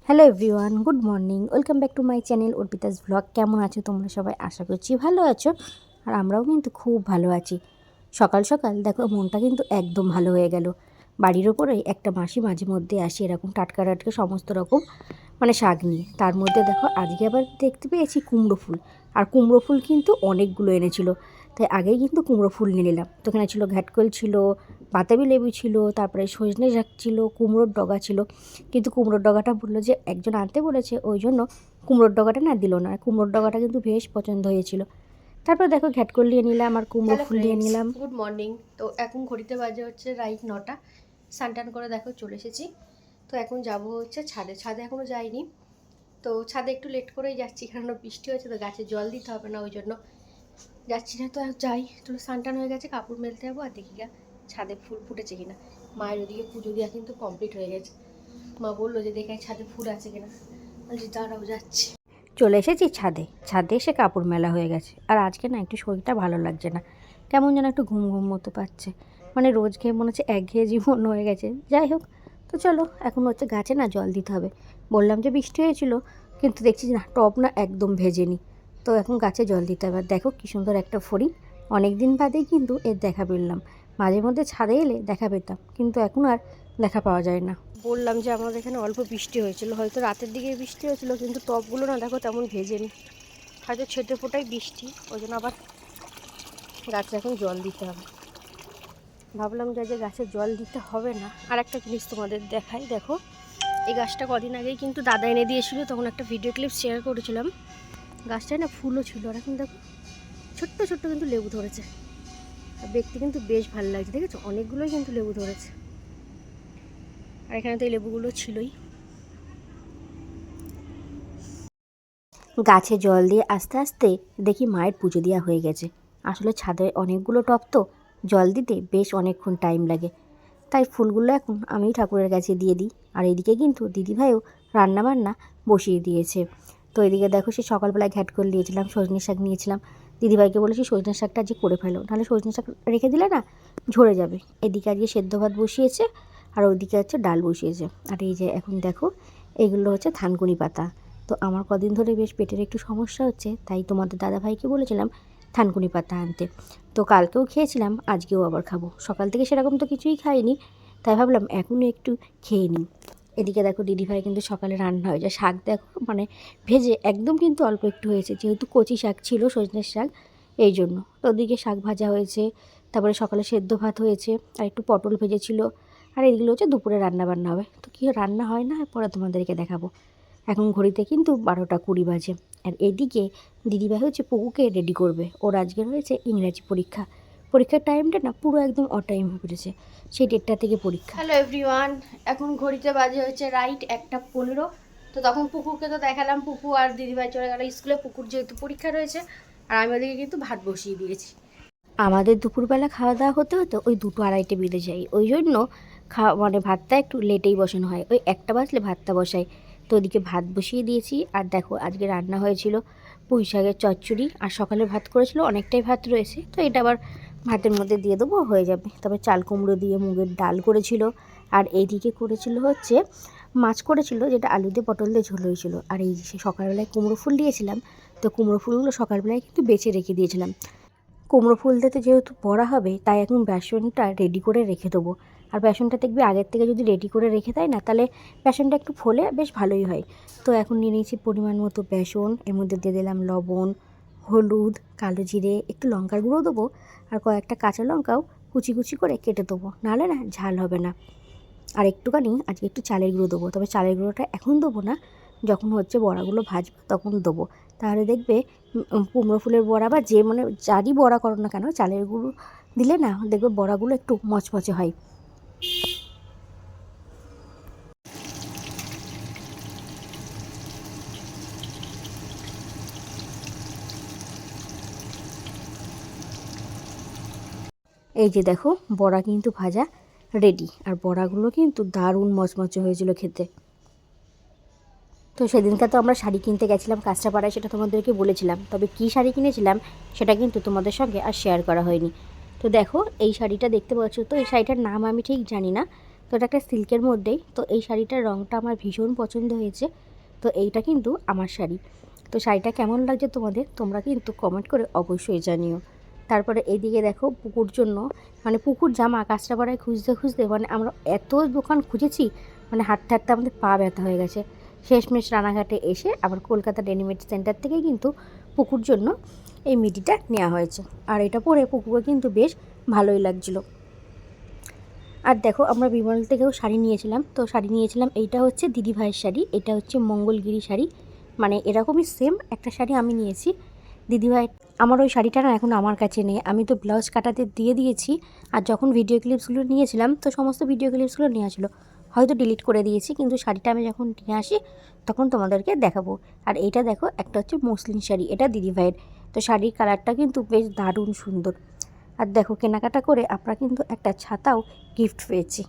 Hello everyone, good morning. Welcome back to my channel Arpita's blog. কেমন আছো তোমরা সবাই? আশা করছি ভালো আছো, আর আমরাও কিন্তু খুব ভালো আছি। সকাল সকাল দেখো মনটা কিন্তু একদম ভালো হয়ে গেল। বাড়ির ওপরে একটা মাসি মাঝে মধ্যে আসে এরকম টাটকা টাটকা সমস্ত রকম শাক নিয়ে। তার মধ্যে দেখো আজকে আবার দেখতে পেয়েছি কুমড়ো ফুল, আর কুমড়ো ফুল কিন্তু অনেকগুলো এনেছিল। তাই আগেই কিন্তু কুমড়ো ফুল নিয়ে নিলাম। তো এখানে ছিল ঘ্যাটকল, ছিল বাতাবি লেবু, ছিল তারপরে সজনে শাক, ছিল কুমড়োর ডগা ছিল। কিন্তু কুমড়োর ডগাটা বললো যে একজন আনতে বলেছে, ওই জন্য কুমড়োর ডগাটা না দিল না। কুমড়োর ডগাটা কিন্তু বেশ পছন্দ হয়েছিল। তারপর দেখো ঘ্যাটকল নিয়ে নিলাম আর কুমড়ো ফুল নিয়ে নিলাম। Good morning. তো এখন ঘড়িতে বাজে হচ্ছে রাইট 9টা। স্নান করে দেখো চলে এসেছি। তো এখন যাব হচ্ছে ছাদে। ছাদে এখনও যাইনি। তো ছাদে একটু লেট করেই যাচ্ছি, কারণ বৃষ্টি হয়েছে তো গাছে জল দিতে হবে না, ওই জন্য যাচ্ছি না। তো যাই, তো স্নান হয়ে গেছে, কাপড় মেলতে যাবো। আর দেখি গা ছাদে ফুল ফুটেছে কিনা। মায়ের ওদিকে পুজো দেওয়া কিন্তু কমপ্লিট হয়ে গেছে। মা বললো যে দেখে ছাদে ফুল আছে কিনা। বলছি দাঁড়াও, যাচ্ছি। চলে এসেছি ছাদে। ছাদে এসে কাপড় মেলা হয়ে গেছে। আর আজকে না একটু শরীরটা ভালো লাগছে না, কেমন যেন একটু ঘুম ঘুম মতো পাচ্ছে। রোজ খেয়ে মনে হচ্ছে একঘেয়ে জীবন হয়ে গেছে। যাই হোক, তো চলো এখন হচ্ছে গাছে না জল দিতে হবে। বললাম যে বৃষ্টি হয়েছিল, কিন্তু দেখছি না টব না একদম ভেজেনি। তো এখন গাছে জল দিতে হবে। দেখো কী সুন্দর একটা ফড়িং, অনেক দিন বাদেই কিন্তু এর দেখা পেলাম। মাঝে মধ্যে ছাদে এলে দেখা পেতাম, কিন্তু এখন আর দেখা পাওয়া যায় না। বললাম যে আমাদের এখানে অল্প বৃষ্টি হয়েছিল, হয়তো রাতের দিকে বৃষ্টি হয়েছিল, কিন্তু টবগুলো না দেখো তেমন ভেজেনি। হয়তো ছেটে ফোটাই বৃষ্টি, ওই জন্য আবার গাছে এখন জল দিতে হবে। ভাবলাম যে গাছে জল দিতে হবে না। আর একটা জিনিস তোমাদের দেখাই, দেখো এই গাছটা কদিন আগেই কিন্তু দাদা এনে দিয়েছিল, তখন একটা ভিডিও ক্লিপ শেয়ার করেছিলাম। গাছটায় না ফুলও ছিল, আর এখন দেখো ছোট্ট ছোট্ট কিন্তু লেবু ধরেছে। আর দেখতে কিন্তু বেশ ভালো লাগছে, দেখেছো অনেকগুলোই কিন্তু লেবু ধরেছে। আর এখানে তো এই লেবুগুলো ছিলই। গাছে জল দিয়ে আস্তে আস্তে দেখি মায়ের পুজো দেওয়া হয়ে গেছে। আসলে ছাদে অনেকগুলো টব, তো জল দিতে বেশ অনেকক্ষণ টাইম লাগে। তাই ফুলগুলো এখন আমি ঠাকুরের কাছে দিয়ে দিই। আর এদিকে কিন্তু দিদিভাইও রান্নাবান্না বসিয়ে দিয়েছে। তো এদিকে দেখো সে সকালবেলায় ঘ্যাটকল নিয়েছিলাম, সজনে শাক নিয়েছিলাম। দিদিভাইকে বলেছি সজনে শাকটা আজকে করে ফেলো, নাহলে সজনে শাক রেখে দিলে না ঝরে যাবে। এদিকে আজকে সেদ্ধ ভাত বসিয়েছে, আর ওইদিকে হচ্ছে ডাল বসিয়েছে। আর এই যে এখন দেখো এইগুলো হচ্ছে থানকুনি পাতা। তো আমার কদিন ধরে বেশ পেটের একটু সমস্যা হচ্ছে, তাই তোমাদের দাদাভাইকে বলেছিলাম থানকুনি পাতা আনতে। তো কালকেও খেয়েছিলাম, আজকেও আবার খাবো। সকাল থেকে সেরকম তো কিছুই খাইনি, তাই ভাবলাম এখনও একটু খেয়ে নিই। এদিকে দেখো দিদিভাই কিন্তু সকালে রান্না হয়ে যায়। শাক দেখো ভেজে একদম কিন্তু অল্প একটু হয়েছে, যেহেতু কচি শাক ছিল সজনের শাক, এই জন্য। তো ওদিকে শাক ভাজা হয়েছে, তারপরে সকালে সেদ্ধ ভাত হয়েছে, আর একটু পটল ভেজেছিল। আর এগুলো হচ্ছে দুপুরে রান্না বান্না হবে। তো কী রান্না হয় না পরে তোমাদেরকে দেখাবো। এখন ঘড়িতে কিন্তু 12টা 20 বাজে। আর এদিকে দিদিভাই হচ্ছে পুকুকে রেডি করবে। ওর আজকে রয়েছে ইংরাজি পরীক্ষা। পরীক্ষার টাইমটা না পুরো একদম অটাইম হয়ে পড়েছে, সেই 1টা থেকে পরীক্ষা। হ্যালো এভরিওয়ান, এখন ঘড়িতে বাজে হচ্ছে রাইট 1টা 15। তো তখন পুকুরকে তো দেখালাম, পুকু আর দিদিভাই চলে গেল স্কুলে। পুকুর যেহেতু পরীক্ষা রয়েছে, আর আমি ওদিকে কিন্তু ভাত বসিয়ে দিয়েছি। আমাদের দুপুরবেলা খাওয়া দাওয়া হতে হতে ওই 2-2-2:30 বেজে যায়, ওই জন্য ভাতটা একটু লেটেই বসানো হয়। ওই 1টা বাজলে ভাতটা বসাই। তো ওদিকে ভাত বসিয়ে দিয়েছি। আর দেখো আজকে রান্না হয়েছিল পুঁই শাকের চচ্চড়ি, আর সকালে ভাত করেছিল, অনেকটাই ভাত রয়েছে, তো এটা আবার ভাতের মধ্যে দিয়ে দেবো, হয়ে যাবে। তবে চাল কুমড়ো দিয়ে মুগের ডাল করেছিল। আর এইদিকে করেছিল হচ্ছে মাছ করেছিল, যেটা আলু দিয়ে পটল দিয়ে ঝোল হয়েছিল। আর এই যে সকালবেলায় কুমড়ো ফুল দিয়েছিলাম, তো কুমড়ো ফুলগুলো সকালবেলায় কিন্তু বেছে রেখে দিয়েছিলাম। কুমড়ো ফুল দিতে যেহেতু বড়া হবে, তাই এখন বেসনটা রেডি করে রেখে দেবো। আর বেসনটা দেখবি আগের থেকে যদি রেডি করে রেখে দেয় না, তাহলে বেসনটা একটু ফোলে বেশ ভালোই হয়। তো এখন নিয়ে নিয়েছি পরিমাণ মতো বেসন, এর মধ্যে দিয়ে দিলাম লবণ, হলুদ, কালো জিরে, একটু লঙ্কার গুঁড়ো দেবো, আর কয়েকটা কাঁচা লঙ্কাও কুচি কুচি করে কেটে দেবো, নাহলে না ঝাল হবে না। আর একটুখানি আজকে একটু চালের গুঁড়ো দেবো, তবে চালের গুঁড়োটা এখন দেবো না, যখন হচ্ছে বড়াগুলো ভাজবো তখন দেবো। তাহলে দেখবে কুমড়ো ফুলের বড়া বা যে যারই বড়া করো না কেন, চালের গুঁড়ো দিলে না দেখবে বড়াগুলো একটু মচমচে হয়। এই যে দেখো বড়া কিন্তু ভাজা রেডি, আর বড়াগুলো কিন্তু দারুণ মচমচে হয়েছিল খেতে। তো সেদিনকার তো আমরা শাড়ি কিনতে গেছিলাম কাঁচরাপাড়ায়, সেটা তোমাদেরকে বলেছিলাম। তবে কী শাড়ি কিনেছিলাম সেটা কিন্তু তোমাদের সঙ্গে আর শেয়ার করা হয়নি। তো দেখো এই শাড়িটা দেখতে পাচ্ছ, তো এই শাড়িটার নাম আমি ঠিক জানি না, তো এটা একটা সিল্কের মধ্যেই। তো এই শাড়িটার রঙটা আমার ভীষণ পছন্দ হয়েছে। তো এইটা কিন্তু আমার শাড়ি। তো শাড়িটা কেমন লাগছে তোমাদের, তোমরা কিন্তু কমেন্ট করে অবশ্যই জানিও। তারপরে এইদিকে দেখো পুকুর জন্য, মানে পুকুর জামা কাঁচরাপাড়ায় খুঁজতে খুঁজতে মানে আমরা এত দোকান খুঁজেছি, মানে হাঁটতে হাঁটতে আমাদের পা ব্যথা হয়ে গেছে। শেষমেশ রানাঘাটে এসে আবার কলকাতা রেডিমেড সেন্টার থেকে কিন্তু পুকুর জন্য এই মিডিটা নেওয়া হয়েছে। আর এটা পরে পুকুরে কিন্তু বেশ ভালোই লাগছিলো। আর দেখো আমরা বিমল থেকেও শাড়ি নিয়েছিলাম। তো শাড়ি নিয়েছিলাম, এইটা হচ্ছে দিদিভাইয়ের শাড়ি, এটা হচ্ছে মঙ্গলগিরি শাড়ি, মানে এরকমই সেম একটা শাড়ি আমি নিয়েছি দিদিভাই। আমার ওই শাড়িটা না এখন আমার কাছে নেই, আমি তো ব্লাউজ কাটাতে দিয়ে দিয়েছি। আর যখন ভিডিও ক্লিপসগুলো নিয়েছিলাম তো সমস্ত ভিডিও ক্লিপসগুলো নেওয়া ছিল, হয়তো ডিলিট করে দিয়েছি, কিন্তু শাড়িটা আমি যখন নিয়ে আসি তখন তোমাদেরকে দেখাবো। আর এইটা দেখো একটা হচ্ছে মসলিন শাড়ি, এটা দিদিভাইয়ের। তো শাড়ির কালারটা কিন্তু বেশ দারুণ সুন্দর। আর দেখো কেনাকাটা করে আমরা কিন্তু একটা ছাতাও গিফট পেয়েছি।